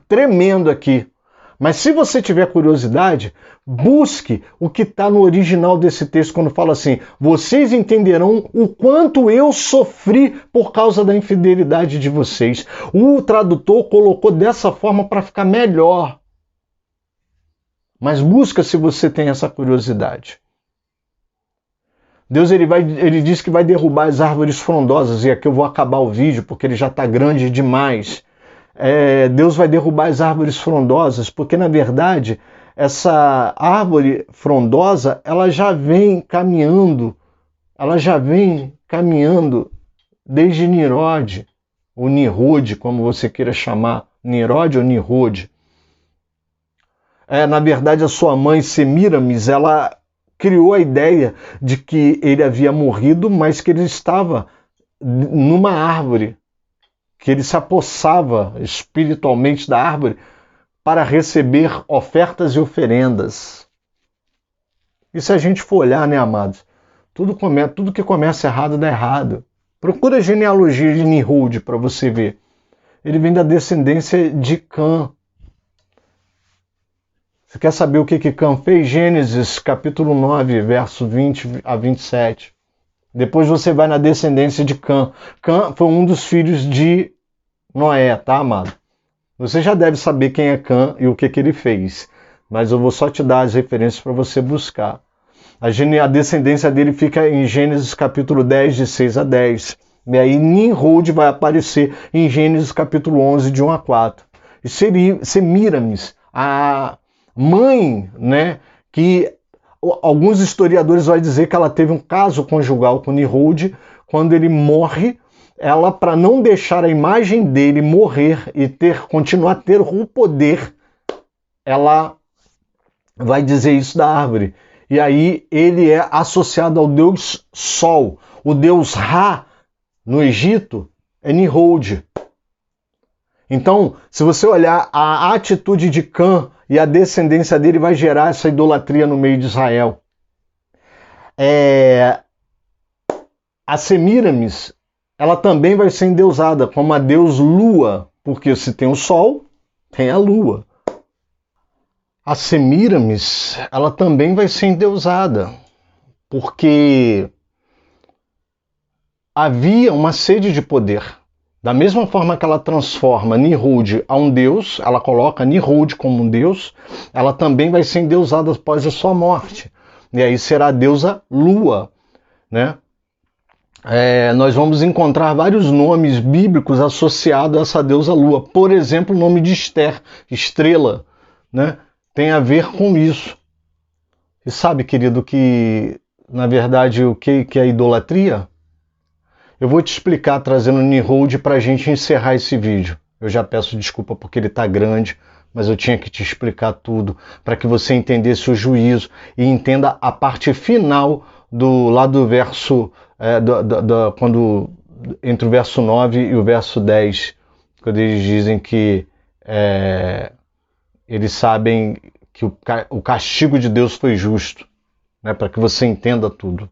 tremendo aqui. Mas se você tiver curiosidade, busque o que está no original desse texto, quando fala assim, vocês entenderão o quanto eu sofri por causa da infidelidade de vocês. O tradutor colocou dessa forma para ficar melhor. Mas busca se você tem essa curiosidade. Deus ele diz que vai derrubar as árvores frondosas, e aqui eu vou acabar o vídeo porque ele já está grande demais. Deus vai derrubar as árvores frondosas, porque na verdade essa árvore frondosa ela já vem caminhando desde Nimrod, ou Nimrod, como você queira chamar, Nimrod ou Nimrod. Na verdade a sua mãe Semiramis, ela criou a ideia de que ele havia morrido, mas que ele estava numa árvore, que ele se apossava espiritualmente da árvore para receber ofertas e oferendas. E se a gente for olhar, né, amados, tudo que começa errado dá errado. Procura a genealogia de Nimrod para você ver. Ele vem da descendência de Cã. Você quer saber o que Cã fez? Gênesis capítulo 9, verso 20 a 27. Depois você vai na descendência de Cã. Cã foi um dos filhos de Noé, tá, amado? Você já deve saber quem é Cã e o que ele fez. Mas eu vou só te dar as referências para você buscar. A descendência dele fica em Gênesis capítulo 10, de 6 a 10. E aí Nimrod vai aparecer em Gênesis capítulo 11, de 1 a 4. E Semíramis, a mãe, né, que alguns historiadores vão dizer que ela teve um caso conjugal com Nimrod. Quando ele morre, ela, para não deixar a imagem dele morrer e continuar a ter o poder, ela vai dizer isso da árvore. E aí ele é associado ao deus Sol. O deus Ra, no Egito, é Nimrod. Então, se você olhar a atitude de Cã e a descendência dele, vai gerar essa idolatria no meio de Israel. A Semíramis, ela também vai ser endeusada como a deus Lua, porque se tem o Sol, tem a Lua. A Semíramis, ela também vai ser endeusada, porque havia uma sede de poder. Da mesma forma que ela transforma Nimrod a um deus, ela coloca Nimrod como um deus, ela também vai ser endeusada após a sua morte. E aí será a deusa Lua, né? Nós vamos encontrar vários nomes bíblicos associados a essa deusa Lua. Por exemplo, o nome de Esther, estrela, né? Tem a ver com isso. E sabe, querido, que na verdade o que é idolatria? Eu vou te explicar trazendo Nimrod para a gente encerrar esse vídeo. Eu já peço desculpa porque ele está grande, mas eu tinha que te explicar tudo para que você entendesse o juízo e entenda a parte final lá do verso, quando entre o verso 9 e o verso 10, quando eles dizem que eles sabem que o castigo de Deus foi justo, né, para que você entenda tudo.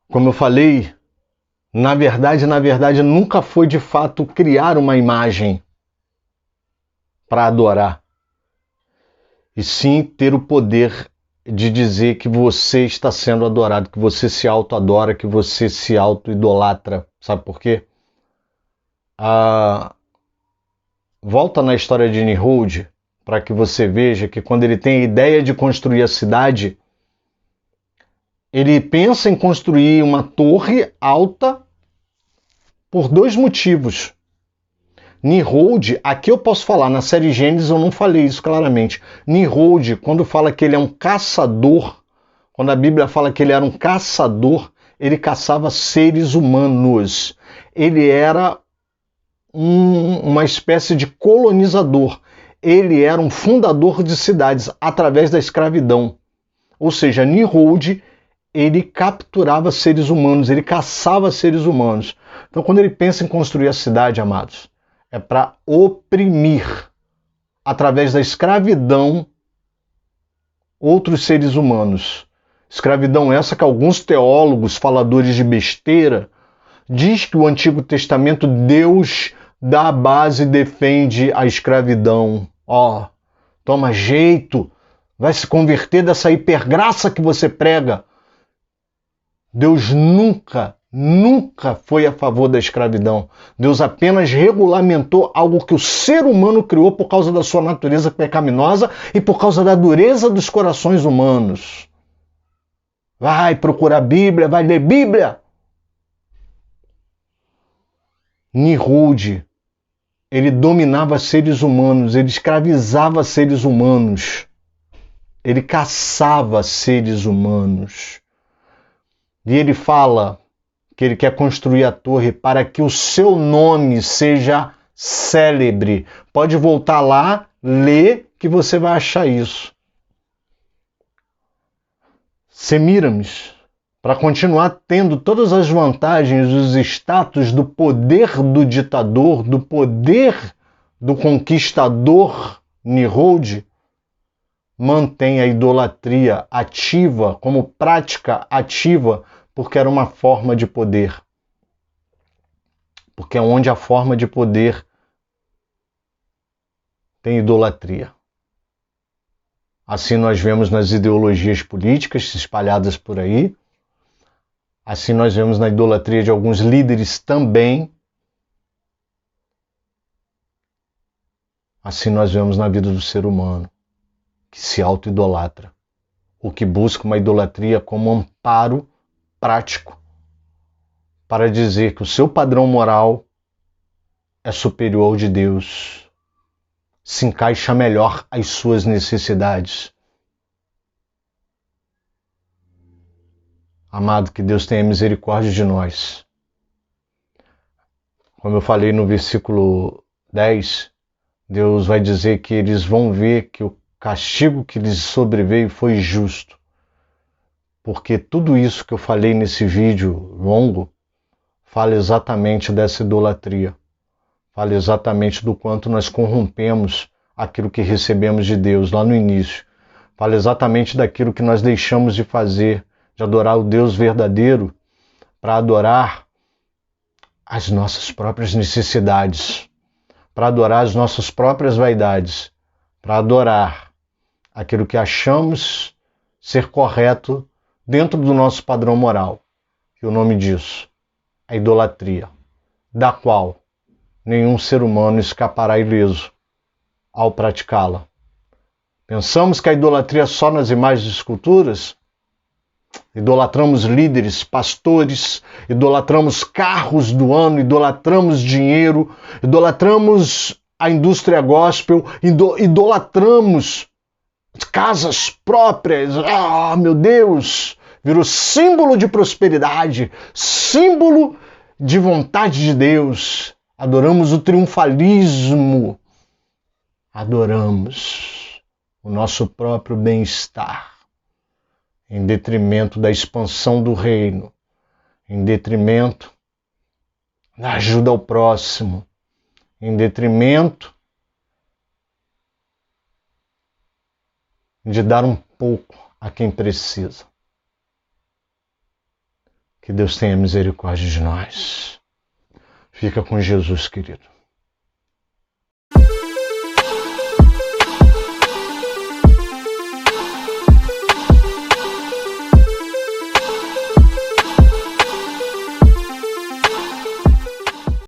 Como eu falei, na verdade, nunca foi de fato criar uma imagem para adorar, e sim ter o poder de dizer que você está sendo adorado, que você se auto-adora, que você se auto-idolatra. Sabe por quê? Volta na história de Nimrod para que você veja que quando ele tem a ideia de construir a cidade, ele pensa em construir uma torre alta por dois motivos. Nimrod, aqui eu posso falar, na série Gênesis eu não falei isso claramente. Nimrod, quando fala que ele é um caçador, quando a Bíblia fala que ele era um caçador, ele caçava seres humanos. Ele era uma espécie de colonizador. Ele era um fundador de cidades através da escravidão. Ou seja, Nimrod, ele capturava seres humanos, ele caçava seres humanos. Então, quando ele pensa em construir a cidade, amados, é para oprimir, através da escravidão, outros seres humanos. Escravidão essa que alguns teólogos, faladores de besteira, diz que o Antigo Testamento, Deus da base defende a escravidão. Toma jeito, vai se converter dessa hipergraça que você prega. Deus nunca foi a favor da escravidão. Deus apenas regulamentou algo que o ser humano criou por causa da sua natureza pecaminosa e por causa da dureza dos corações humanos. Vai procurar Bíblia, vai ler Bíblia. Nimrod, ele dominava seres humanos, ele escravizava seres humanos, ele caçava seres humanos. E ele fala que ele quer construir a torre para que o seu nome seja célebre. Pode voltar lá, ler, que você vai achar isso. Semíramis, para continuar tendo todas as vantagens, os status do poder do ditador, do poder do conquistador Nimrod, mantém a idolatria ativa, como prática ativa, porque era uma forma de poder. Porque onde a forma de poder tem idolatria. Assim nós vemos nas ideologias políticas espalhadas por aí. Assim nós vemos na idolatria de alguns líderes também. Assim nós vemos na vida do ser humano, que se auto-idolatra, ou que busca uma idolatria como amparo prático para dizer que o seu padrão moral é superior ao de Deus, se encaixa melhor às suas necessidades. Amado, que Deus tenha misericórdia de nós. Como eu falei no versículo 10, Deus vai dizer que eles vão ver que o castigo que lhes sobreveio foi justo. Porque tudo isso que eu falei nesse vídeo longo fala exatamente dessa idolatria. Fala exatamente do quanto nós corrompemos aquilo que recebemos de Deus lá no início. Fala exatamente daquilo que nós deixamos de fazer, de adorar o Deus verdadeiro, para adorar as nossas próprias necessidades, para adorar as nossas próprias vaidades, para adorar aquilo que achamos ser correto dentro do nosso padrão moral. E o nome disso é a idolatria, da qual nenhum ser humano escapará ileso ao praticá-la. Pensamos que a idolatria é só nas imagens de esculturas? Idolatramos líderes, pastores, idolatramos carros do ano, idolatramos dinheiro, idolatramos a indústria gospel, idolatramos casas próprias. Ah, meu Deus! Virou símbolo de prosperidade, símbolo de vontade de Deus. Adoramos o triunfalismo, adoramos o nosso próprio bem-estar, em detrimento da expansão do reino, em detrimento da ajuda ao próximo, em detrimento de dar um pouco a quem precisa. Que Deus tenha misericórdia de nós. Fica com Jesus, querido.